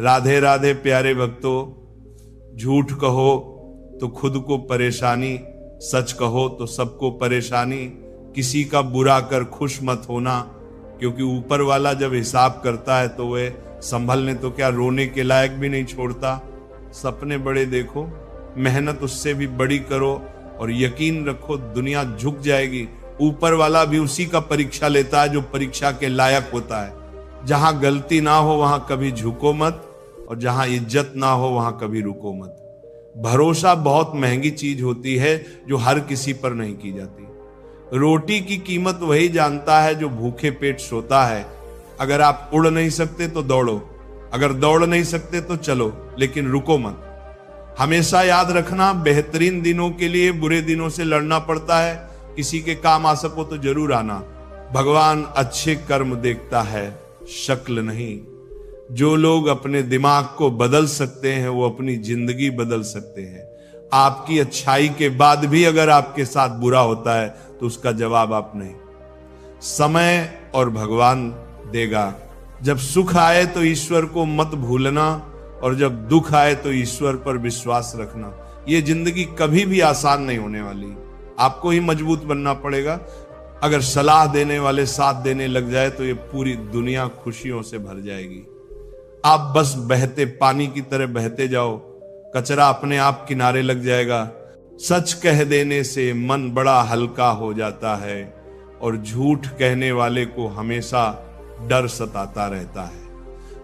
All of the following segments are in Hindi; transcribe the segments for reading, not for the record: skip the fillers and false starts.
राधे राधे प्यारे भक्तों, झूठ कहो तो खुद को परेशानी, सच कहो तो सबको परेशानी। किसी का बुरा कर खुश मत होना, क्योंकि ऊपर वाला जब हिसाब करता है तो वह संभलने तो क्या रोने के लायक भी नहीं छोड़ता। सपने बड़े देखो, मेहनत उससे भी बड़ी करो और यकीन रखो दुनिया झुक जाएगी। ऊपर वाला भी उसी का परीक्षा लेता है जो परीक्षा के लायक होता है। जहां गलती ना हो वहां कभी झुको मत, और जहां इज्जत ना हो वहां कभी रुको मत। भरोसा बहुत महंगी चीज होती है जो हर किसी पर नहीं की जाती। रोटी की कीमत वही जानता है जो भूखे पेट सोता है। अगर आप उड़ नहीं सकते तो दौड़ो, अगर दौड़ नहीं सकते तो चलो, लेकिन रुको मत। हमेशा याद रखना, बेहतरीन दिनों के लिए बुरे दिनों से लड़ना पड़ता है। किसी के काम आ सको तो जरूर आना। भगवान अच्छे कर्म देखता है, शक्ल नहीं। जो लोग अपने दिमाग को बदल सकते हैं वो अपनी जिंदगी बदल सकते हैं। आपकी अच्छाई के बाद भी अगर आपके साथ बुरा होता है तो उसका जवाब आप नहीं, समय और भगवान देगा। जब सुख आए तो ईश्वर को मत भूलना, और जब दुख आए तो ईश्वर पर विश्वास रखना। ये जिंदगी कभी भी आसान नहीं होने वाली, आपको ही मजबूत बनना पड़ेगा। अगर सलाह देने वाले साथ देने लग जाए तो ये पूरी दुनिया खुशियों से भर जाएगी। आप बस बहते पानी की तरह बहते जाओ, कचरा अपने आप किनारे लग जाएगा। सच कह देने से मन बड़ा हल्का हो जाता है, और झूठ कहने वाले को हमेशा डर सताता रहता है।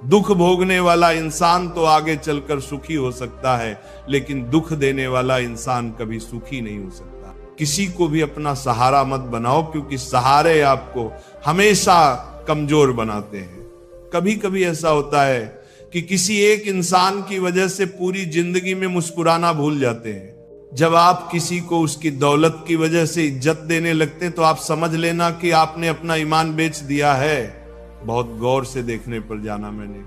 दुख भोगने वाला इंसान तो आगे चलकर सुखी हो सकता है, लेकिन दुख देने वाला इंसान कभी सुखी नहीं हो सकता। किसी को भी अपना सहारा मत बनाओ, क्योंकि सहारे आपको हमेशा कमजोर बनाते हैं। कभी कभी ऐसा होता है कि किसी एक इंसान की वजह से पूरी जिंदगी में मुस्कुराना भूल जाते हैं। जब आप किसी को उसकी दौलत की वजह से इज्जत देने लगते हैं तो आप समझ लेना कि आपने अपना ईमान बेच दिया है। बहुत गौर से देखने पर जाना मैंने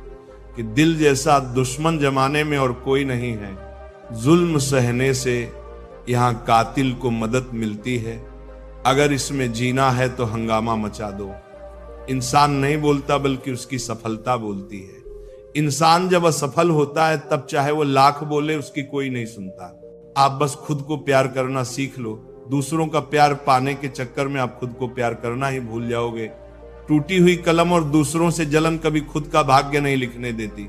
कि दिल जैसा दुश्मन जमाने में और कोई नहीं है। जुल्म सहने से यहां कातिल को मदद मिलती है। अगर इसमें जीना है तो हंगामा मचा दो। इंसान नहीं बोलता बल्कि उसकी सफलता बोलती है। इंसान जब असफल होता है तब चाहे वो लाख बोले उसकी कोई नहीं सुनता। आप बस खुद को प्यार करना सीख लो। दूसरों का प्यार पाने के चक्कर में आप खुद को प्यार करना ही भूल जाओगे। टूटी हुई कलम और दूसरों से जलन कभी खुद का भाग्य नहीं लिखने देती।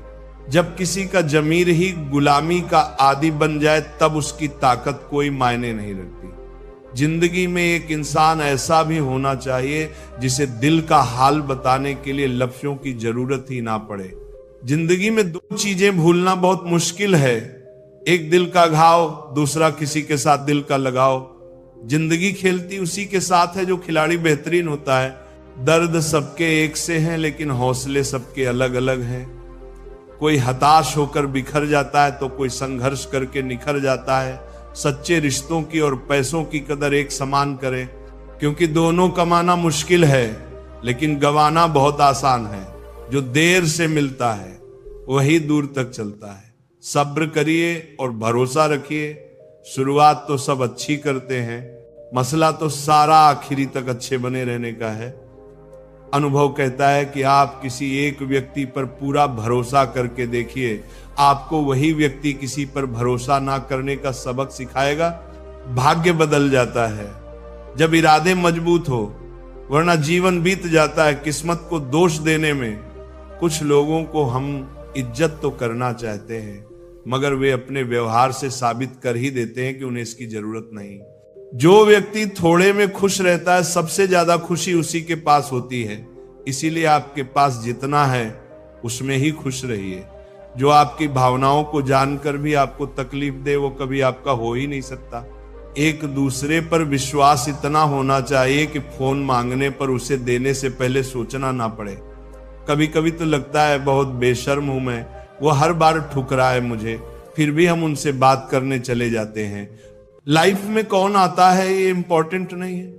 जब किसी का जमीर ही गुलामी का आदी बन जाए तब उसकी ताकत कोई मायने नहीं रखती। जिंदगी में एक इंसान ऐसा भी होना चाहिए जिसे दिल का हाल बताने के लिए लफ्जों की जरूरत ही ना पड़े। जिंदगी में दो चीजें भूलना बहुत मुश्किल है, एक दिल का घाव, दूसरा किसी के साथ दिल का लगाव। जिंदगी खेलती उसी के साथ है जो खिलाड़ी बेहतरीन होता है। दर्द सबके एक से हैं लेकिन हौसले सबके अलग अलग हैं। कोई हताश होकर बिखर जाता है तो कोई संघर्ष करके निखर जाता है। सच्चे रिश्तों की और पैसों की कदर एक समान करें, क्योंकि दोनों कमाना मुश्किल है लेकिन गंवाना बहुत आसान है। जो देर से मिलता है वही दूर तक चलता है। सब्र करिए और भरोसा रखिए। शुरुआत तो सब अच्छी करते हैं, मसला तो सारा आखिरी तक अच्छे बने रहने का है। अनुभव कहता है कि आप किसी एक व्यक्ति पर पूरा भरोसा करके देखिए, आपको वही व्यक्ति किसी पर भरोसा ना करने का सबक सिखाएगा। भाग्य बदल जाता है जब इरादे मजबूत हो, वरना जीवन बीत जाता है किस्मत को दोष देने में। कुछ लोगों को हम इज्जत तो करना चाहते हैं मगर वे अपने व्यवहार से साबित कर ही देते हैं कि उन्हें इसकी जरूरत नहीं। जो व्यक्ति थोड़े में खुश रहता है सबसे ज्यादा खुशी उसी के पास होती है। इसीलिए आपके पास जितना है उसमें ही खुश रहिए। जो आपकी भावनाओं को जानकर भी आपको तकलीफ दे वो कभी आपका हो ही नहीं सकता। एक दूसरे पर विश्वास इतना होना चाहिए कि फोन मांगने पर उसे देने से पहले सोचना ना पड़े। कभी कभी तो लगता है बहुत बेशर्म हूं मैं, वो हर बार ठुकराए मुझे, फिर भी हम उनसे बात करने चले जाते हैं। लाइफ में कौन आता है ये इंपॉर्टेंट नहीं है,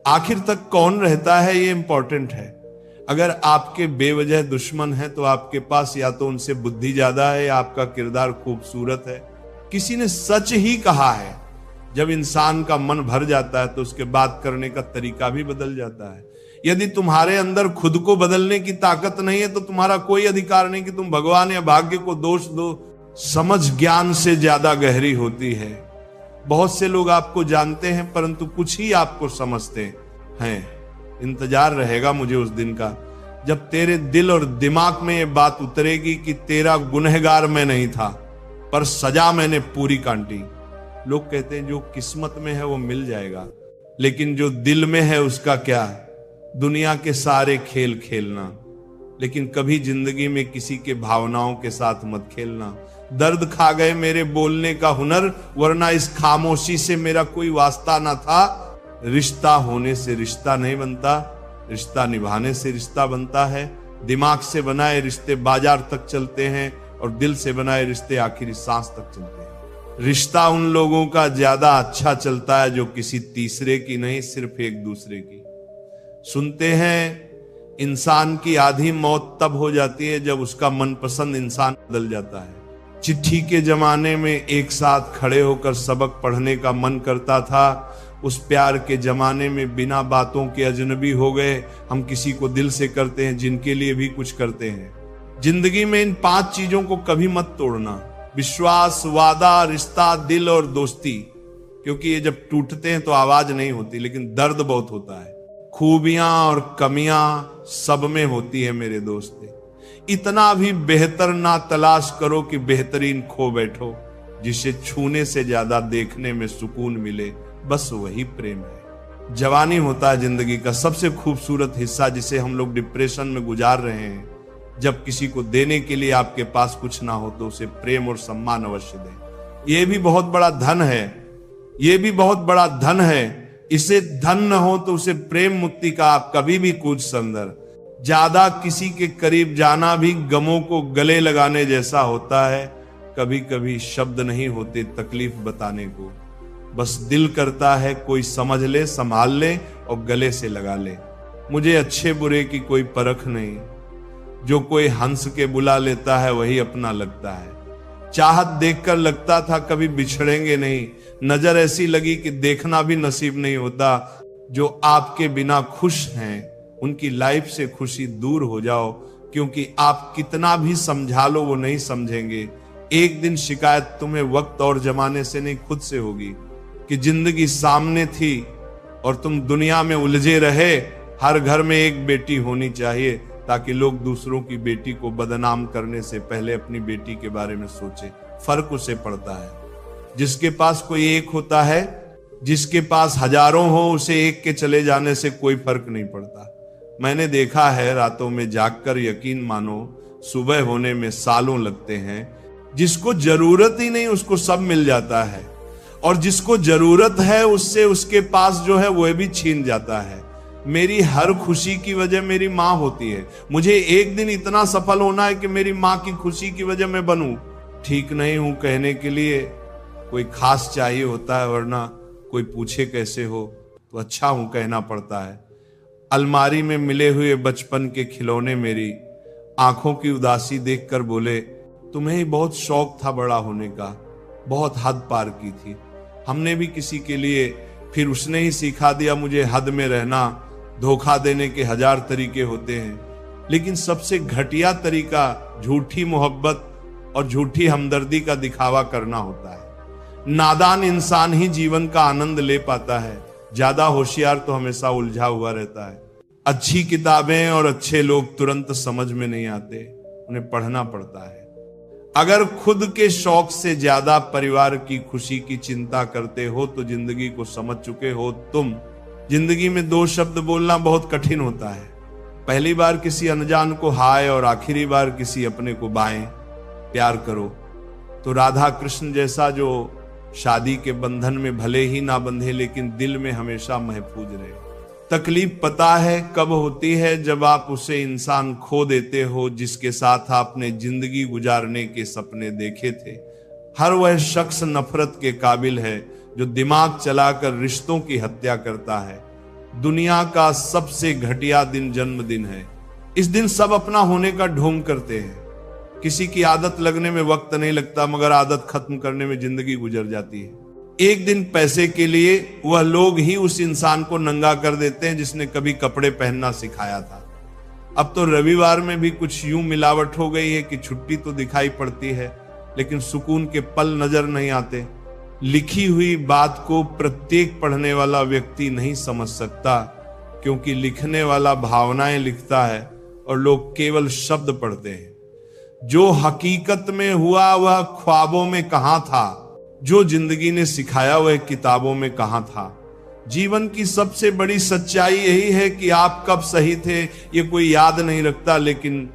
आखिर तक कौन रहता है ये इंपॉर्टेंट है। अगर आपके बेवजह दुश्मन है तो आपके पास या तो उनसे बुद्धि ज्यादा है या आपका किरदार खूबसूरत है। किसी ने सच ही कहा है, जब इंसान का मन भर जाता है तो उसके बात करने का तरीका भी बदल जाता है। यदि तुम्हारे अंदर खुद को बदलने की ताकत नहीं है तो तुम्हारा कोई अधिकार नहीं कि तुम भगवान या भाग्य को दोष दो। समझ ज्ञान से ज्यादा गहरी होती है। बहुत से लोग आपको जानते हैं परंतु कुछ ही आपको समझते हैं। इंतजार रहेगा मुझे उस दिन का जब तेरे दिल और दिमाग में ये बात उतरेगी कि तेरा गुनहगार मैं नहीं था पर सजा मैंने पूरी काटी। लोग कहते हैं जो किस्मत में है वो मिल जाएगा, लेकिन जो दिल में है उसका क्या? दुनिया के सारे खेल खेलना, लेकिन कभी जिंदगी में किसी के भावनाओं के साथ मत खेलना। दर्द खा गए मेरे बोलने का हुनर, वरना इस खामोशी से मेरा कोई वास्ता ना था। रिश्ता होने से रिश्ता नहीं बनता, रिश्ता निभाने से रिश्ता बनता है। दिमाग से बनाए रिश्ते बाजार तक चलते हैं और दिल से बनाए रिश्ते आखिरी सांस तक चलते हैं। रिश्ता उन लोगों का ज्यादा अच्छा चलता है जो किसी तीसरे की नहीं, सिर्फ एक दूसरे की। सुनते हैं इंसान की आधी मौत तब हो जाती है जब उसका मनपसंद इंसान बदल जाता है। चिट्ठी के जमाने में एक साथ खड़े होकर सबक पढ़ने का मन करता था, उस प्यार के जमाने में बिना बातों के अजनबी हो गए। हम किसी को दिल से करते हैं, जिनके लिए भी कुछ करते हैं। जिंदगी में इन 5 चीजों को कभी मत तोड़ना: विश्वास, वादा, रिश्ता, दिल और दोस्ती। क्योंकि ये जब टूटते हैं तो आवाज नहीं होती, लेकिन दर्द बहुत होता है। खूबियां और कमियां सब में होती है मेरे दोस्त। इतना भी बेहतर ना तलाश करो कि बेहतरीन खो बैठो। जिसे छूने से ज्यादा देखने में सुकून मिले, बस वही प्रेम है। जवानी होता है जिंदगी का सबसे खूबसूरत हिस्सा, जिसे हम लोग डिप्रेशन में गुजार रहे हैं। जब किसी को देने के लिए आपके पास कुछ ना हो तो उसे प्रेम और सम्मान अवश्य दें। यह भी बहुत बड़ा धन है, यह भी बहुत बड़ा धन है। इसे धन न हो तो उसे प्रेम मुक्ति का आप कभी भी कूद संदर। ज्यादा किसी के करीब जाना भी गमों को गले लगाने जैसा होता है। कभी कभी शब्द नहीं होते तकलीफ बताने को, बस दिल करता है कोई समझ ले, संभाल ले और गले से लगा ले। मुझे अच्छे बुरे की कोई परख नहीं, जो कोई हंस के बुला लेता है वही अपना लगता है। चाहत देखकर लगता था कभी बिछड़ेंगे नहीं, नजर ऐसी लगी कि देखना भी नसीब नहीं होता। जो आपके बिना खुश हैं उनकी लाइफ से खुशी दूर हो जाओ, क्योंकि आप कितना भी समझा लो वो नहीं समझेंगे। एक दिन शिकायत तुम्हें वक्त और जमाने से नहीं खुद से होगी कि जिंदगी सामने थी और तुम दुनिया में उलझे रहे। हर घर में एक बेटी होनी चाहिए ताकि लोग दूसरों की बेटी को बदनाम करने से पहले अपनी बेटी के बारे में सोचे। फर्क उसे पड़ता है जिसके पास कोई एक होता है, जिसके पास हजारों हो उसे एक के चले जाने से कोई फर्क नहीं पड़ता। मैंने देखा है रातों में जागकर यकीन मानो सुबह होने में सालों लगते हैं। जिसको जरूरत ही नहीं उसको सब मिल जाता है, और जिसको जरूरत है उससे उसके पास जो है वह भी छीन जाता है। मेरी हर खुशी की वजह मेरी माँ होती है। मुझे एक दिन इतना सफल होना है कि मेरी माँ की खुशी की वजह मैं बनूं। ठीक नहीं हूं कहने के लिए कोई खास चाहिए होता है, वरना कोई पूछे कैसे हो तो अच्छा हूं कहना पड़ता है। अलमारी में मिले हुए बचपन के खिलौने मेरी आंखों की उदासी देखकर बोले, तुम्हें ही बहुत शौक था बड़ा होने का, बहुत हद पार की थी। हमने भी किसी के लिए, फिर उसने ही सिखा दिया मुझे हद में रहना। धोखा देने के 1000 तरीके होते हैं, लेकिन सबसे घटिया तरीका झूठी मोहब्बत और झूठी हमदर्दी का दिखावा करना होता है। नादान इंसान ही जीवन का आनंद ले पाता है, ज्यादा होशियार तो हमेशा उलझा हुआ रहता है। अच्छी किताबें और अच्छे लोग तुरंत समझ में नहीं आते, उन्हें पढ़ना पड़ता है। अगर खुद के शौक से ज्यादा परिवार की खुशी की चिंता करते हो तो जिंदगी को समझ चुके हो तुम। जिंदगी में 2 शब्द बोलना बहुत कठिन होता है। पहली बार किसी अनजान को हाय और आखिरी बार किसी अपने को बाएं। प्यार करो तो राधा कृष्ण जैसा जो शादी के बंधन में भले ही ना बंधे लेकिन दिल में हमेशा महफूज रहे। तकलीफ पता है कब होती है, जब आप उसे इंसान खो देते हो जिसके साथ आपने जिंदगी गुजारने के सपने देखे थे। हर वह शख्स नफरत के काबिल है जो दिमाग चलाकर रिश्तों की हत्या करता है। दुनिया का सबसे घटिया दिन जन्मदिन है। इस दिन सब अपना होने का ढोंग करते हैं। किसी की आदत लगने में वक्त नहीं लगता, मगर आदत खत्म करने में जिंदगी गुजर जाती है। एक दिन पैसे के लिए वह लोग ही उस इंसान को नंगा कर देते हैं जिसने कभी कपड़े पहनना सिखाया था। अब तो रविवार में भी कुछ यूं मिलावट हो गई है कि छुट्टी तो दिखाई पड़ती है लेकिन सुकून के पल नजर नहीं आते। लिखी हुई बात को प्रत्येक पढ़ने वाला व्यक्ति नहीं समझ सकता, क्योंकि लिखने वाला भावनाएं लिखता है और लोग केवल शब्द पढ़ते हैं। जो हकीकत में हुआ वह ख्वाबों में कहां था, जो जिंदगी ने सिखाया वह किताबों में कहां था। जीवन की सबसे बड़ी सच्चाई यही है कि आप कब सही थे ये कोई याद नहीं रखता, लेकिन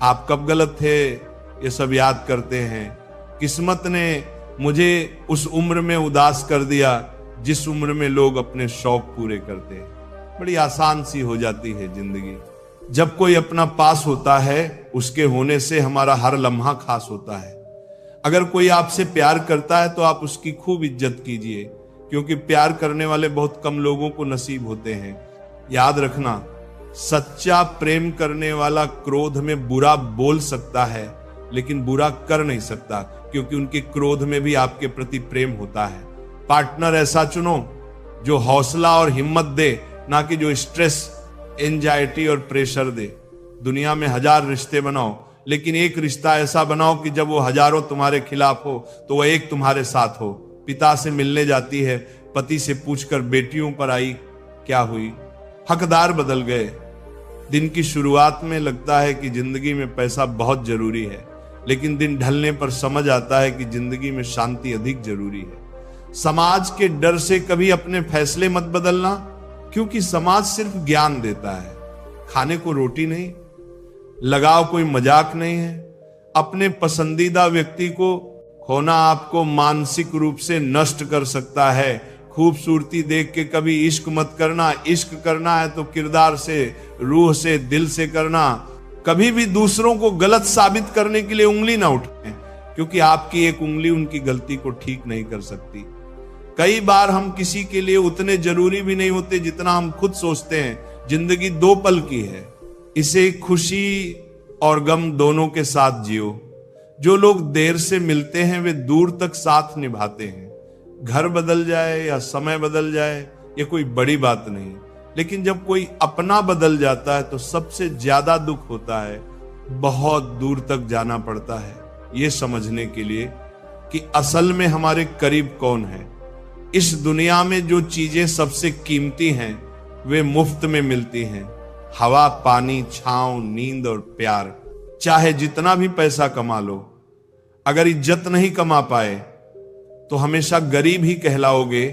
आप कब गलत थे ये सब याद करते हैं। किस्मत ने मुझे उस उम्र में उदास कर दिया जिस उम्र में लोग अपने शौक पूरे करते हैं। बड़ी आसान सी हो जाती है जिंदगी। जब कोई अपना पास होता है उसके होने से हमारा हर लम्हा खास होता है। अगर कोई आपसे प्यार करता है तो आप उसकी खूब इज्जत कीजिए, क्योंकि प्यार करने वाले बहुत कम लोगों को नसीब होते हैं। याद रखना, सच्चा प्रेम करने वाला क्रोध में बुरा बोल सकता है लेकिन बुरा कर नहीं सकता, क्योंकि उनके क्रोध में भी आपके प्रति प्रेम होता है। पार्टनर ऐसा चुनो जो हौसला और हिम्मत दे, ना कि जो स्ट्रेस, एंजाइटी और प्रेशर दे। दुनिया में 1000 रिश्ते बनाओ, लेकिन एक रिश्ता ऐसा बनाओ कि जब वो हजारों तुम्हारे खिलाफ हो तो वह एक तुम्हारे साथ हो। पिता से मिलने जाती है, पति से पूछकर बेटियों पर आई क्या हुई, हकदार बदल गए। दिन की शुरुआत में लगता है कि जिंदगी में पैसा बहुत जरूरी है, लेकिन दिन ढलने पर समझ आता है कि जिंदगी में शांति अधिक जरूरी है। समाज के डर से कभी अपने फैसले मत बदलना, क्योंकि समाज सिर्फ ज्ञान देता है, खाने को रोटी नहीं। लगाव कोई मजाक नहीं है। अपने पसंदीदा व्यक्ति को खोना आपको मानसिक रूप से नष्ट कर सकता है। खूबसूरती देख के कभी इश्क मत करना। इश्क करना है तो किरदार से, रूह से, दिल से करना। कभी भी दूसरों को गलत साबित करने के लिए उंगली ना उठाएं, क्योंकि आपकी एक उंगली उनकी गलती को ठीक नहीं कर सकती। कई बार हम किसी के लिए उतने जरूरी भी नहीं होते जितना हम खुद सोचते हैं। जिंदगी 2 पल की है, इसे खुशी और गम दोनों के साथ जियो। जो लोग देर से मिलते हैं वे दूर तक साथ निभाते हैं। घर बदल जाए या समय बदल जाए ये कोई बड़ी बात नहीं, लेकिन जब कोई अपना बदल जाता है तो सबसे ज्यादा दुख होता है। बहुत दूर तक जाना पड़ता है ये समझने के लिए कि असल में हमारे करीब कौन है। इस दुनिया में जो चीजें सबसे कीमती हैं वे मुफ्त में मिलती हैं। हवा, पानी, छांव, नींद और प्यार। चाहे जितना भी पैसा कमा लो, अगर इज्जत नहीं कमा पाए तो हमेशा गरीब ही कहलाओगे।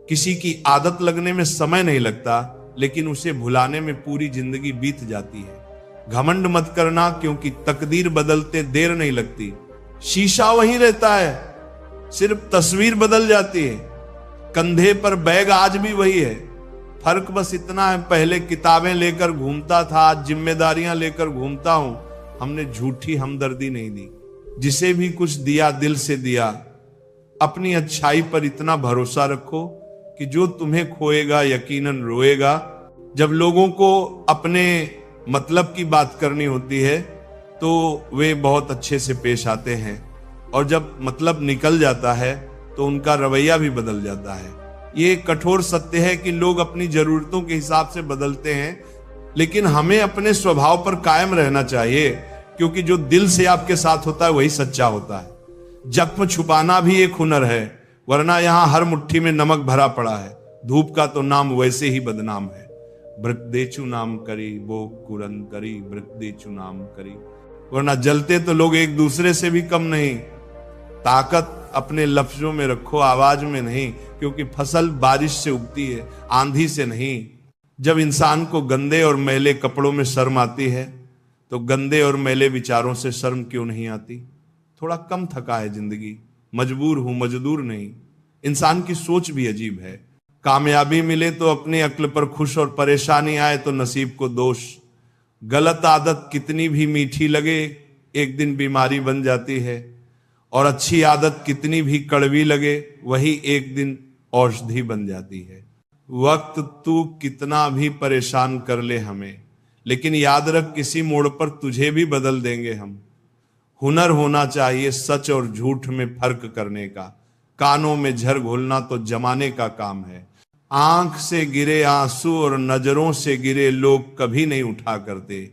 किसी की आदत लगने में समय नहीं लगता, लेकिन उसे भुलाने में पूरी जिंदगी बीत जाती है। घमंड मत करना, क्योंकि तकदीर बदलते देर नहीं लगती। शीशा वहीं रहता है, सिर्फ तस्वीर बदल जाती है। कंधे पर बैग आज भी वही है, फर्क बस इतना है, पहले किताबें लेकर घूमता था, आज जिम्मेदारियां लेकर घूमता हूं। हमने झूठी हमदर्दी नहीं दी। जिसे भी कुछ दिया दिल से दिया। अपनी अच्छाई पर इतना भरोसा रखो कि जो तुम्हें खोएगा यकीनन रोएगा। जब लोगों को अपने मतलब की बात करनी होती है तो वे बहुत अच्छे से पेश आते हैं, और जब मतलब निकल जाता है तो उनका रवैया भी बदल जाता है। ये कठोर सत्य है कि लोग अपनी जरूरतों के हिसाब से बदलते हैं, लेकिन हमें अपने स्वभाव पर कायम रहना चाहिए, क्योंकि जो दिल से आपके साथ होता है वही सच्चा होता है। जख्म छुपाना भी एक हुनर है, वरना यहां हर मुट्ठी में नमक भरा पड़ा है। धूप का तो नाम वैसे ही बदनाम है। ब्रतदेचु नाम करी वो कुरन करी, ब्रतदेचु नाम करी। वरना जलते तो लोग एक दूसरे से भी कम नहीं। ताकत अपने लफ्जों में रखो, आवाज में नहीं, क्योंकि फसल बारिश से उगती है, आंधी से नहीं। जब इंसान को गंदे और मैले कपड़ों में शर्म आती है तो गंदे और मैले विचारों से शर्म क्यों नहीं आती। थोड़ा कम थका है जिंदगी, मजबूर हूं, मजदूर नहीं। इंसान की सोच भी अजीब है। कामयाबी मिले तो अपनी अक्ल पर खुश, और परेशानी आए तो नसीब को दोष। गलत आदत कितनी भी मीठी लगे एक दिन बीमारी बन जाती है, और अच्छी आदत कितनी भी कड़वी लगे वही एक दिन औषधि बन जाती है। वक्त तू कितना भी परेशान कर ले हमें, लेकिन याद रख किसी मोड़ पर तुझे भी बदल देंगे हम। हुनर होना चाहिए सच और झूठ में फर्क करने का। कानों में झर घोलना तो जमाने का काम है। आंख से गिरे आंसू और नजरों से गिरे लोग कभी नहीं उठा करते।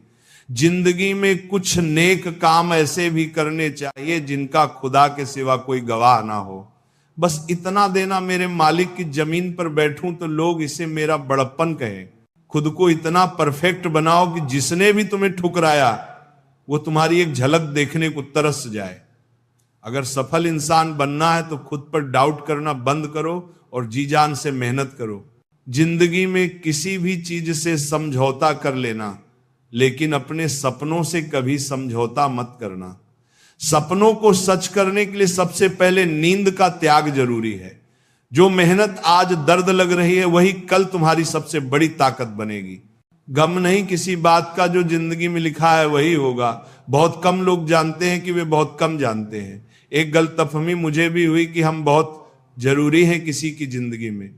जिंदगी में कुछ नेक काम ऐसे भी करने चाहिए जिनका खुदा के सिवा कोई गवाह ना हो। बस इतना देना, मेरे मालिक की जमीन पर बैठूं तो लोग इसे मेरा बड़प्पन कहें। खुद को इतना परफेक्ट बनाओ कि जिसने भी तुम्हें ठुकराया वो तुम्हारी एक झलक देखने को तरस जाए। अगर सफल इंसान बनना है तो खुद पर डाउट करना बंद करो और जी जान से मेहनत करो। जिंदगी में किसी भी चीज से समझौता कर लेना, लेकिन अपने सपनों से कभी समझौता मत करना। सपनों को सच करने के लिए सबसे पहले नींद का त्याग जरूरी है। जो मेहनत आज दर्द लग रही है वही कल तुम्हारी सबसे बड़ी ताकत बनेगी। गम नहीं किसी बात का, जो जिंदगी में लिखा है वही होगा। बहुत कम लोग जानते हैं कि वे बहुत कम जानते हैं। एक गलतफहमी मुझे भी हुई कि हम बहुत जरूरी हैं किसी की जिंदगी में।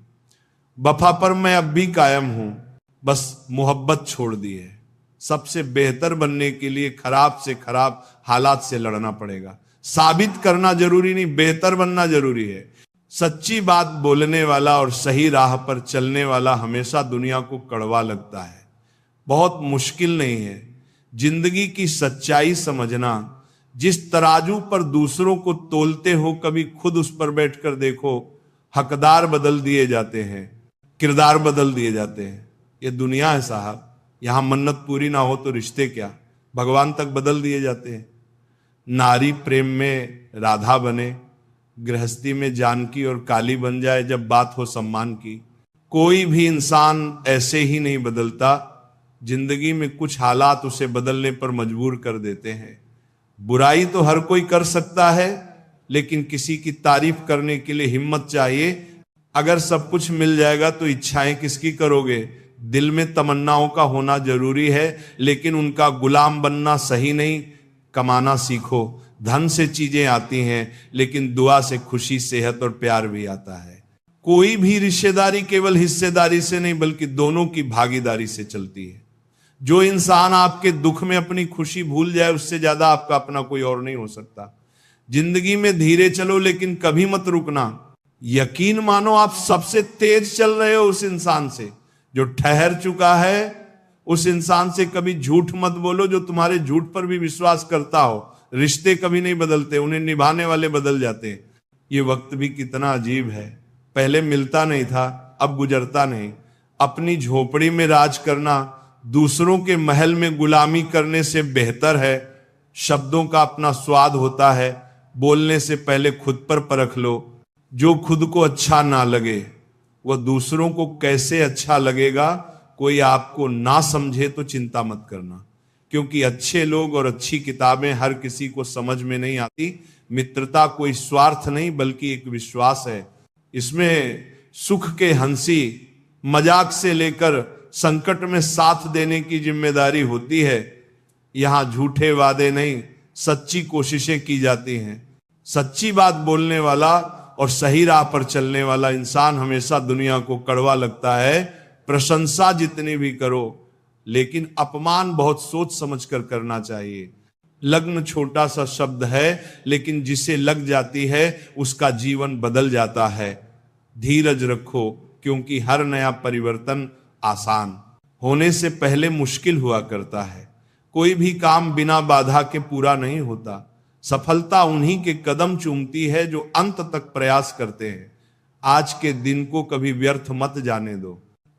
वफा पर मैं अब भी कायम हूं, बस मोहब्बत छोड़ दी है। सबसे बेहतर बनने के लिए खराब से खराब हालात से लड़ना पड़ेगा। साबित करना जरूरी नहीं, बेहतर बनना जरूरी है। सच्ची बात बोलने वाला और सही राह पर चलने वाला हमेशा दुनिया को कड़वा लगता है। बहुत मुश्किल नहीं है जिंदगी की सच्चाई समझना। जिस तराजू पर दूसरों को तोलते हो, कभी खुद उस पर बैठकर देखो। हकदार बदल दिए जाते हैं, किरदार बदल दिए जाते हैं। ये दुनिया है साहब, यहां मन्नत पूरी ना हो तो रिश्ते क्या, भगवान तक बदल दिए जाते हैं। नारी प्रेम में राधा बने, गृहस्थी में जानकी और काली बन जाए जब बात हो सम्मान की। कोई भी इंसान ऐसे ही नहीं बदलता। जिंदगी में कुछ हालात उसे बदलने पर मजबूर कर देते हैं। बुराई तो हर कोई कर सकता है, लेकिन किसी की तारीफ करने के लिए हिम्मत चाहिए। अगर सब कुछ मिल जाएगा तो इच्छाएं किसकी करोगे। दिल में तमन्नाओं का होना जरूरी है, लेकिन उनका गुलाम बनना सही नहीं। कमाना सीखो। धन से चीजें आती हैं, लेकिन दुआ से खुशी, सेहत और प्यार भी आता है। कोई भी रिश्तेदारी केवल हिस्सेदारी से नहीं बल्कि दोनों की भागीदारी से चलती है। जो इंसान आपके दुख में अपनी खुशी भूल जाए, उससे ज्यादा आपका अपना कोई और नहीं हो सकता। जिंदगी में धीरे चलो, लेकिन कभी मत रुकना। यकीन मानो आप सबसे तेज चल रहे हो उस इंसान से जो ठहर चुका है। उस इंसान से कभी झूठ मत बोलो जो तुम्हारे झूठ पर भी विश्वास करता हो। रिश्ते कभी नहीं बदलते, उन्हें निभाने वाले बदल जाते हैं। ये वक्त भी कितना अजीब है, पहले मिलता नहीं था, अब गुजरता नहीं। अपनी झोपड़ी में राज करना दूसरों के महल में गुलामी करने से बेहतर है। शब्दों का अपना स्वाद होता है, बोलने से पहले खुद पर परख लो। जो खुद को अच्छा ना लगे वह दूसरों को कैसे अच्छा लगेगा। कोई आपको ना समझे तो चिंता मत करना, क्योंकि अच्छे लोग और अच्छी किताबें हर किसी को समझ में नहीं आती। मित्रता कोई स्वार्थ नहीं बल्कि एक विश्वास है। इसमें सुख के हंसी, मजाक से लेकर संकट में साथ देने की जिम्मेदारी होती है। यहां झूठे वादे नहीं, सच्ची कोशिशें की जाती हैं। सच्ची बात बोलने वाला और सही राह पर चलने वाला इंसान हमेशा दुनिया को कड़वा लगता है। प्रशंसा जितनी भी करो, लेकिन अपमान बहुत सोच समझकर करना चाहिए। लग्न छोटा सा शब्द है, लेकिन जिसे लग जाती है उसका जीवन बदल जाता है। धीरज रखो, क्योंकि हर नया परिवर्तन आसान होने से पहले मुश्किल हुआ करता है। कोई भी काम बिना बाधा के पूरा नहीं होता। सफलता उन्हीं के कदम चूमती है जो अंत तक प्रयास करते हैं। आज के दिन को कभी व्यर्थ मत जाने दो,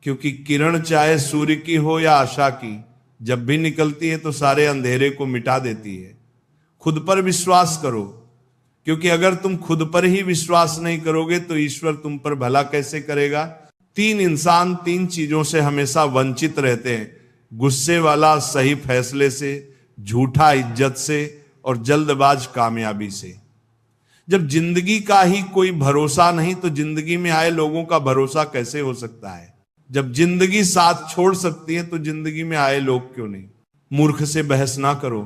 क्योंकि किरण चाहे सूर्य की हो या आशा की, जब भी निकलती है तो सारे अंधेरे को मिटा देती है। खुद पर विश्वास करो, क्योंकि अगर तुम खुद पर ही विश्वास नहीं करोगे तो ईश्वर तुम पर भला कैसे करेगा। 3 इंसान 3 चीजों से हमेशा वंचित रहते हैं: गुस्से वाला सही फैसले से, झूठा इज्जत से, और जल्दबाज कामयाबी से। जब जिंदगी का ही कोई भरोसा नहीं तो जिंदगी में आए लोगों का भरोसा कैसे हो सकता है। जब जिंदगी साथ छोड़ सकती है तो जिंदगी में आए लोग क्यों नहीं। मूर्ख से बहस ना करो,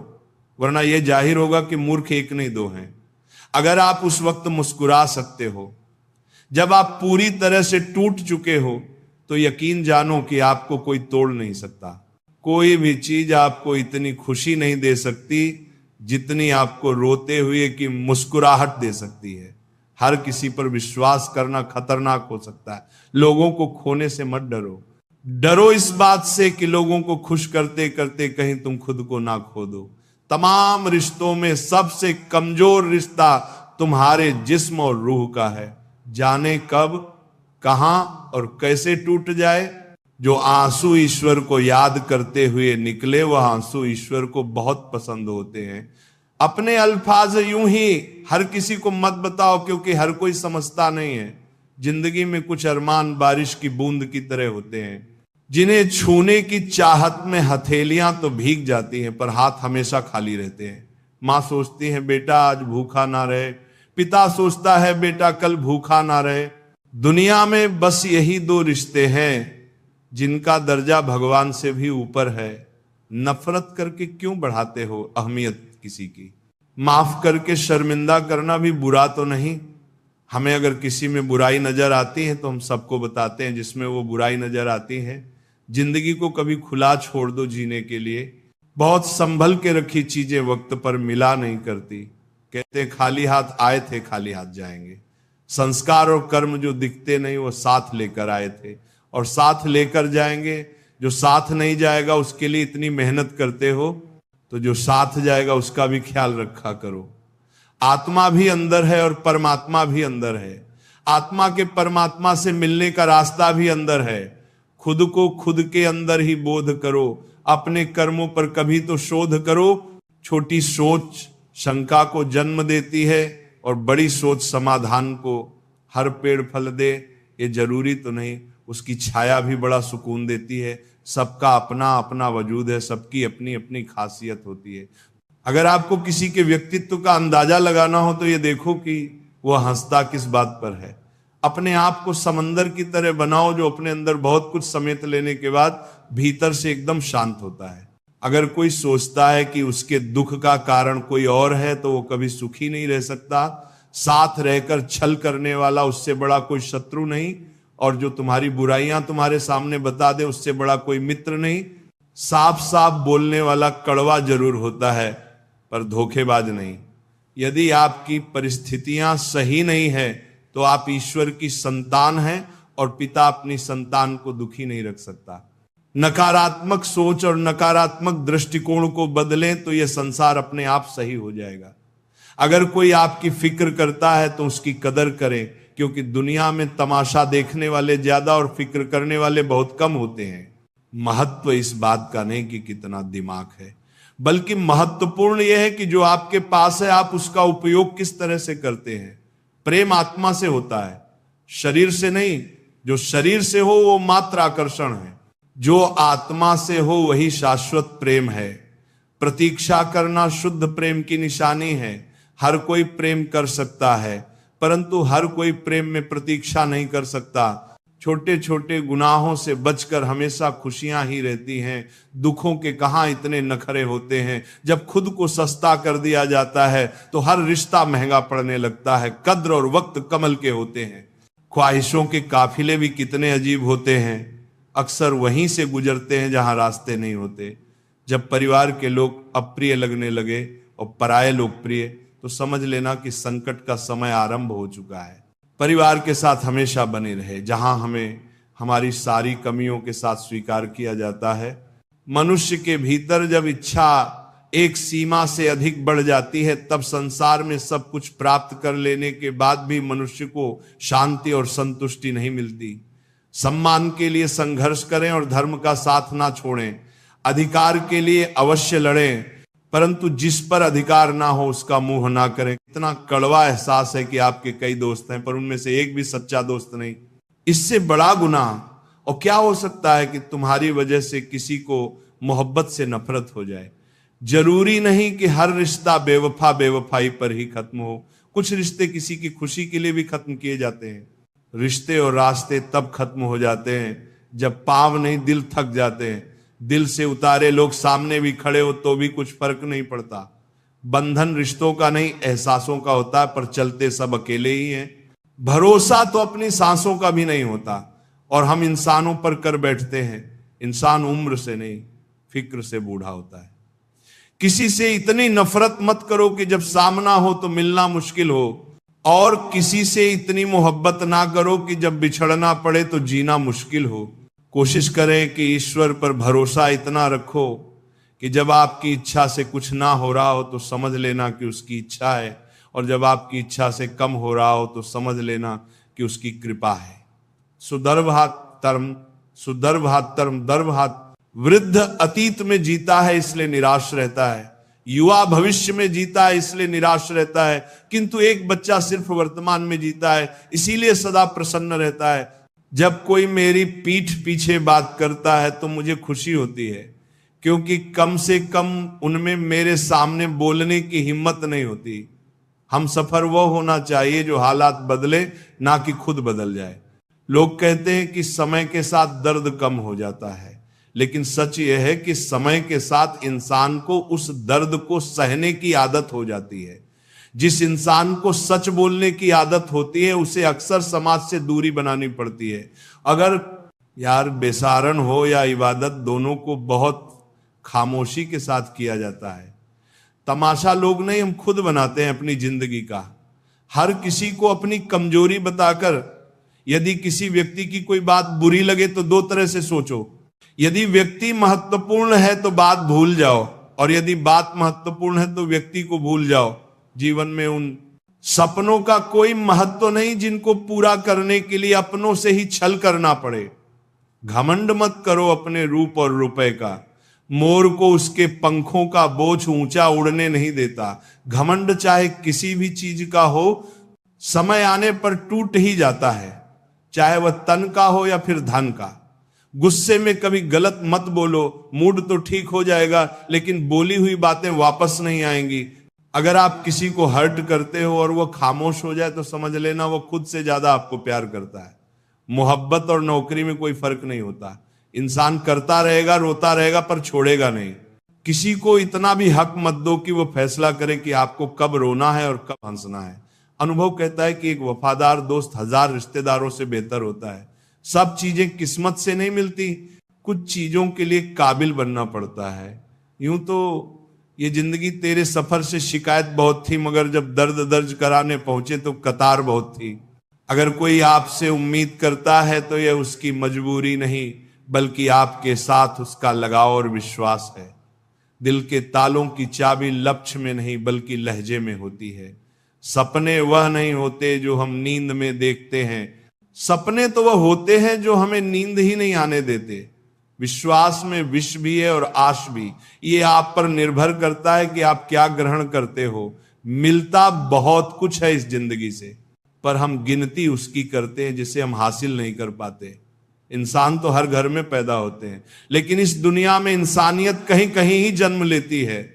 वरना यह जाहिर होगा कि मूर्ख एक नहीं दो हैं। अगर आप उस वक्त मुस्कुरा सकते हो जब आप पूरी तरह से टूट चुके हो, तो यकीन जानो कि आपको कोई तोड़ नहीं सकता। कोई भी चीज आपको इतनी खुशी नहीं दे सकती जितनी आपको रोते हुए की मुस्कुराहट दे सकती है। हर किसी पर विश्वास करना खतरनाक हो सकता है। लोगों को खोने से मत डरो, डरो इस बात से कि लोगों को खुश करते करते कहीं तुम खुद को ना खो दो। तमाम रिश्तों में सबसे कमजोर रिश्ता तुम्हारे जिस्म और रूह का है। जाने कब, कहां और कैसे टूट जाए। जो आंसू ईश्वर को याद करते हुए निकले, वह आंसू ईश्वर को बहुत पसंद होते हैं। अपने अल्फाज यूं ही हर किसी को मत बताओ, क्योंकि हर कोई समझता नहीं है। जिंदगी में कुछ अरमान बारिश की बूंद की तरह होते हैं, जिन्हें छूने की चाहत में हथेलियां तो भीग जाती हैं, पर हाथ हमेशा खाली रहते हैं। माँ सोचती है बेटा आज भूखा ना रहे, पिता सोचता है बेटा कल भूखा ना रहे। दुनिया में बस यही दो रिश्ते हैं जिनका दर्जा भगवान से भी ऊपर है। नफरत करके क्यों बढ़ाते हो अहमियत किसी की। माफ करके शर्मिंदा करना भी बुरा तो नहीं। हमें अगर किसी में बुराई नजर आती है तो हम सबको बताते हैं जिसमें वो बुराई नजर आती है। जिंदगी को कभी खुला छोड़ दो जीने के लिए। बहुत संभल के रखी चीजें वक्त पर मिला नहीं करती। कहते खाली हाथ आए थे खाली हाथ जाएंगे। संस्कार और कर्म जो दिखते नहीं वो साथ लेकर आए थे और साथ लेकर जाएंगे। जो साथ नहीं जाएगा उसके लिए इतनी मेहनत करते हो, तो जो साथ जाएगा उसका भी ख्याल रखा करो। आत्मा भी अंदर है और परमात्मा भी अंदर है। आत्मा के परमात्मा से मिलने का रास्ता भी अंदर है। खुद को खुद के अंदर ही बोध करो। अपने कर्मों पर कभी तो शोध करो। छोटी सोच शंका को जन्म देती है और बड़ी सोच समाधान को। हर पेड़ फल दे ये जरूरी तो नहीं, उसकी छाया भी बड़ा सुकून देती है। सबका अपना अपना वजूद है, सबकी अपनी अपनी खासियत होती है। अगर आपको किसी के व्यक्तित्व का अंदाजा लगाना हो तो ये देखो कि वह हंसता किस बात पर है। अपने आप को समंदर की तरह बनाओ जो अपने अंदर बहुत कुछ समेट लेने के बाद भीतर से एकदम शांत होता है। अगर कोई सोचता है कि उसके दुख का कारण कोई और है तो वो कभी सुखी नहीं रह सकता। साथ रहकर छल करने वाला उससे बड़ा कोई शत्रु नहीं, और जो तुम्हारी बुराइयां तुम्हारे सामने बता दे उससे बड़ा कोई मित्र नहीं। साफ साफ बोलने वाला कड़वा जरूर होता है पर धोखेबाज नहीं। यदि आपकी परिस्थितियां सही नहीं है तो आप ईश्वर की संतान हैं और पिता अपनी संतान को दुखी नहीं रख सकता। नकारात्मक सोच और नकारात्मक दृष्टिकोण को बदलें तो यह संसार अपने आप सही हो जाएगा। अगर कोई आपकी फिक्र करता है तो उसकी कदर करें, क्योंकि दुनिया में तमाशा देखने वाले ज्यादा और फिक्र करने वाले बहुत कम होते हैं। महत्व इस बात का नहीं कि कितना दिमाग है, बल्कि महत्वपूर्ण यह है कि जो आपके पास है आप उसका उपयोग किस तरह से करते हैं। प्रेम आत्मा से होता है, शरीर से नहीं। जो शरीर से हो वो मात्र आकर्षण है, जो आत्मा से हो वही शाश्वत प्रेम है। प्रतीक्षा करना शुद्ध प्रेम की निशानी है। हर कोई प्रेम कर सकता है, परंतु हर कोई प्रेम में प्रतीक्षा नहीं कर सकता। छोटे छोटे गुनाहों से बचकर हमेशा खुशियां ही रहती हैं। दुखों के कहां इतने नखरे होते हैं। जब खुद को सस्ता कर दिया जाता है तो हर रिश्ता महंगा पड़ने लगता है। कद्र और वक्त कमल के होते हैं। ख्वाहिशों के काफिले भी कितने अजीब होते हैं, अक्सर वहीं से गुजरते हैं जहां रास्ते नहीं होते। जब परिवार के लोग अप्रिय लगने लगे और पराये लोग प्रिय, तो समझ लेना कि संकट का समय आरंभ हो चुका है। परिवार के साथ हमेशा बने रहे, जहां हमें हमारी सारी कमियों के साथ स्वीकार किया जाता है। मनुष्य के भीतर जब इच्छा एक सीमा से अधिक बढ़ जाती है, तब संसार में सब कुछ प्राप्त कर लेने के बाद भी मनुष्य को शांति और संतुष्टि नहीं मिलती। सम्मान के लिए संघर्ष करें और धर्म का साथ ना छोड़ें। अधिकार के लिए अवश्य लड़ें, परंतु जिस पर अधिकार ना हो उसका मुंह ना करें। इतना कड़वा एहसास है कि आपके कई दोस्त हैं पर उनमें से एक भी सच्चा दोस्त नहीं। इससे बड़ा गुनाह और क्या हो सकता है कि तुम्हारी वजह से किसी को मोहब्बत से नफरत हो जाए। जरूरी नहीं कि हर रिश्ता बेवफा बेवफाई पर ही खत्म हो। कुछ रिश्ते किसी की खुशी के लिए भी खत्म किए जाते हैं। रिश्ते और रास्ते तब खत्म हो जाते हैं जब पांव नहीं दिल थक जाते हैं। दिल से उतारे लोग सामने भी खड़े हो तो भी कुछ फर्क नहीं पड़ता। बंधन रिश्तों का नहीं एहसासों का होता है, पर चलते सब अकेले ही हैं। भरोसा तो अपनी सांसों का भी नहीं होता और हम इंसानों पर कर बैठते हैं। इंसान उम्र से नहीं फिक्र से बूढ़ा होता है। किसी से इतनी नफरत मत करो कि जब सामना हो तो मिलना मुश्किल हो। और किसी से इतनी मोहब्बत ना करो कि जब बिछड़ना पड़े तो जीना मुश्किल हो। कोशिश करें कि ईश्वर पर भरोसा इतना रखो कि जब आपकी इच्छा से कुछ ना हो रहा हो तो समझ लेना कि उसकी इच्छा है, और जब आपकी इच्छा से कम हो रहा हो तो समझ लेना कि उसकी कृपा है। सुदर्भातरम दर्भात। वृद्ध अतीत में जीता है इसलिए निराश रहता है, युवा भविष्य में जीता है इसलिए निराश रहता है, किंतु एक बच्चा सिर्फ वर्तमान में जीता है इसीलिए सदा प्रसन्न रहता है। जब कोई मेरी पीठ पीछे बात करता है तो मुझे खुशी होती है, क्योंकि कम से कम उनमें मेरे सामने बोलने की हिम्मत नहीं होती। हम सफर वो होना चाहिए जो हालात बदले, ना कि खुद बदल जाए। लोग कहते हैं कि समय के साथ दर्द कम हो जाता है, लेकिन सच यह है कि समय के साथ इंसान को उस दर्द को सहने की आदत हो जाती है। जिस इंसान को सच बोलने की आदत होती है उसे अक्सर समाज से दूरी बनानी पड़ती है। अगर यार बेसारण हो या इबादत, दोनों को बहुत खामोशी के साथ किया जाता है। तमाशा लोग नहीं, हम खुद बनाते हैं अपनी जिंदगी का। हर किसी को अपनी कमजोरी बताकर, यदि किसी व्यक्ति की कोई बात बुरी लगे तो दो तरह से सोचो। यदि व्यक्ति महत्वपूर्ण है तो बात भूल जाओ, और यदि बात महत्वपूर्ण है तो व्यक्ति को भूल जाओ। जीवन में उन सपनों का कोई महत्व नहीं जिनको पूरा करने के लिए अपनों से ही छल करना पड़े। घमंड मत करो अपने रूप और रुपए का। मोर को उसके पंखों का बोझ ऊंचा उड़ने नहीं देता। घमंड चाहे किसी भी चीज का हो, समय आने पर टूट ही जाता है, चाहे वह तन का हो या फिर धन का। गुस्से में कभी गलत मत बोलो, मूड तो ठीक हो जाएगा लेकिन बोली हुई बातें वापस नहीं आएंगी। अगर आप किसी को हर्ट करते हो और वो खामोश हो जाए तो समझ लेना वो खुद से ज्यादा आपको प्यार करता है। मोहब्बत और नौकरी में कोई फर्क नहीं होता। इंसान करता रहेगा, रोता रहेगा, पर छोड़ेगा नहीं। किसी को इतना भी हक मत दो कि वो फैसला करे कि आपको कब रोना है और कब हंसना है। अनुभव कहता है कि एक वफादार दोस्त 1000 रिश्तेदारों से बेहतर होता है। सब चीजें किस्मत से नहीं मिलती, कुछ चीजों के लिए काबिल बनना पड़ता है। यूं तो ये जिंदगी तेरे सफर से शिकायत बहुत थी, मगर जब दर्द दर्ज कराने पहुंचे तो कतार बहुत थी। अगर कोई आपसे उम्मीद करता है तो यह उसकी मजबूरी नहीं, बल्कि आपके साथ उसका लगाव और विश्वास है। दिल के तालों की चाबी लक्ष्य में नहीं बल्कि लहजे में होती है। सपने वह नहीं होते जो हम नींद में देखते हैं, सपने तो वह होते हैं जो हमें नींद ही नहीं आने देते। विश्वास में विष भी है और आश भी। ये आप पर निर्भर करता है कि आप क्या ग्रहण करते हो। मिलता बहुत कुछ है इस जिंदगी से, पर हम गिनती उसकी करते हैं जिसे हम हासिल नहीं कर पाते। इंसान तो हर घर में पैदा होते हैं, लेकिन इस दुनिया में इंसानियत कहीं कहीं ही जन्म लेती है।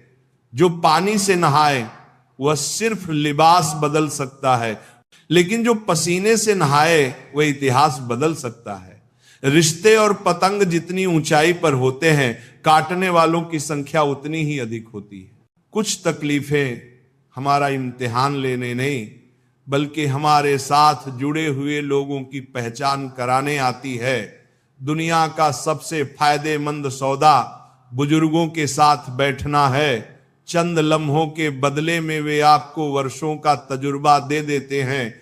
जो पानी से नहाए वह सिर्फ लिबास बदल सकता है, लेकिन जो पसीने से नहाए वह इतिहास बदल सकता है। रिश्ते और पतंग जितनी ऊंचाई पर होते हैं, काटने वालों की संख्या उतनी ही अधिक होती है। कुछ तकलीफें हमारा इम्तिहान लेने नहीं बल्कि हमारे साथ जुड़े हुए लोगों की पहचान कराने आती है। दुनिया का सबसे फायदेमंद सौदा बुजुर्गों के साथ बैठना है। चंद लम्हों के बदले में वे आपको वर्षों का तजुर्बा दे देते हैं।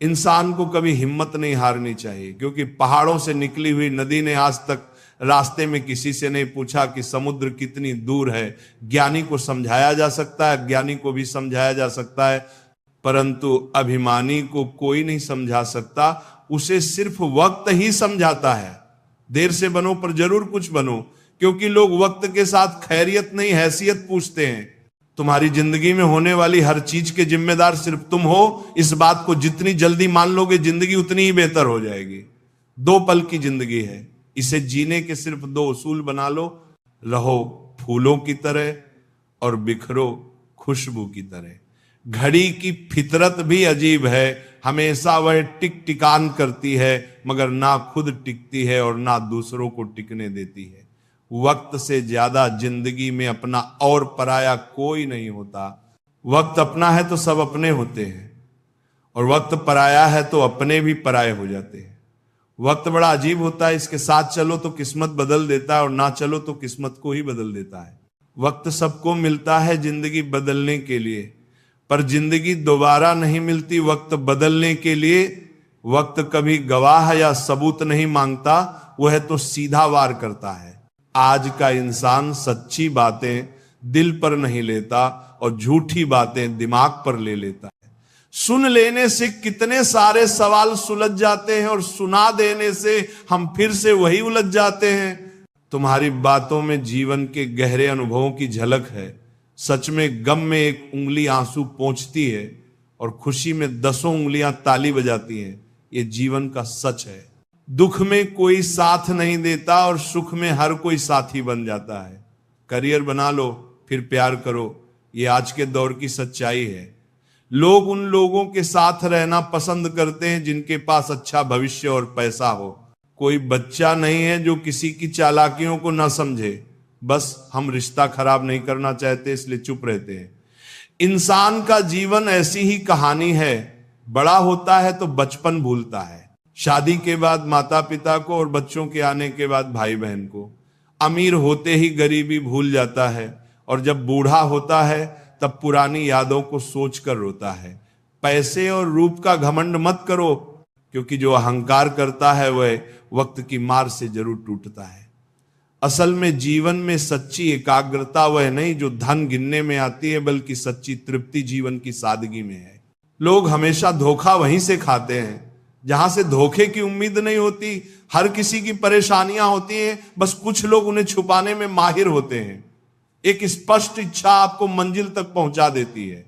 इंसान को कभी हिम्मत नहीं हारनी चाहिए, क्योंकि पहाड़ों से निकली हुई नदी ने आज तक रास्ते में किसी से नहीं पूछा कि समुद्र कितनी दूर है। ज्ञानी को समझाया जा सकता है, ज्ञानी को भी समझाया जा सकता है, परंतु अभिमानी को कोई नहीं समझा सकता। उसे सिर्फ वक्त ही समझाता है। देर से बनो पर जरूर कुछ बनो, क्योंकि लोग वक्त के साथ खैरियत नहीं हैसियत पूछते हैं। तुम्हारी जिंदगी में होने वाली हर चीज के जिम्मेदार सिर्फ तुम हो। इस बात को जितनी जल्दी मान लोगे जिंदगी उतनी ही बेहतर हो जाएगी। 2 पल की जिंदगी है, इसे जीने के सिर्फ 2 उसूल बना लो। रहो फूलों की तरह और बिखरो खुशबू की तरह। घड़ी की फितरत भी अजीब है, हमेशा वह टिक टिकान करती है, मगर ना खुद टिकती है और ना दूसरों को टिकने देती है। वक्त से ज्यादा जिंदगी में अपना और पराया कोई नहीं होता। वक्त अपना है तो सब अपने होते हैं, और वक्त पराया है तो अपने भी पराये हो जाते हैं। वक्त बड़ा अजीब होता है, इसके साथ चलो तो किस्मत बदल देता है और ना चलो तो किस्मत को ही बदल देता है। वक्त सबको मिलता है जिंदगी बदलने के लिए, पर जिंदगी दोबारा नहीं मिलती वक्त बदलने के लिए। वक्त कभी गवाह या सबूत नहीं मांगता, वह तो सीधा वार करता है। आज का इंसान सच्ची बातें दिल पर नहीं लेता और झूठी बातें दिमाग पर ले लेता है। सुन लेने से कितने सारे सवाल सुलझ जाते हैं और सुना देने से हम फिर से वही उलझ जाते हैं। तुम्हारी बातों में जीवन के गहरे अनुभवों की झलक है। सच में गम में एक उंगली आंसू पोंछती है और खुशी में 10 उंगलियां ताली बजाती हैं। ये जीवन का सच है। दुख में कोई साथ नहीं देता और सुख में हर कोई साथी बन जाता है। करियर बना लो फिर प्यार करो, ये आज के दौर की सच्चाई है। लोग उन लोगों के साथ रहना पसंद करते हैं जिनके पास अच्छा भविष्य और पैसा हो। कोई बच्चा नहीं है जो किसी की चालाकियों को ना समझे। बस हम रिश्ता खराब नहीं करना चाहते इसलिए चुप रहते हैं। इंसान का जीवन ऐसी ही कहानी है। बड़ा होता है तो बचपन भूलता है, शादी के बाद माता पिता को और बच्चों के आने के बाद भाई बहन को। अमीर होते ही गरीबी भूल जाता है और जब बूढ़ा होता है तब पुरानी यादों को सोचकर रोता है। पैसे और रूप का घमंड मत करो, क्योंकि जो अहंकार करता है वह वक्त की मार से जरूर टूटता है। असल में जीवन में सच्ची एकाग्रता वह नहीं जो धन गिनने में आती है, बल्कि सच्ची तृप्ति जीवन की सादगी में है। लोग हमेशा धोखा वहीं से खाते हैं जहां से धोखे की उम्मीद नहीं होती। हर किसी की परेशानियां होती हैं, बस कुछ लोग उन्हें छुपाने में माहिर होते हैं। एक स्पष्ट इच्छा आपको मंजिल तक पहुंचा देती है।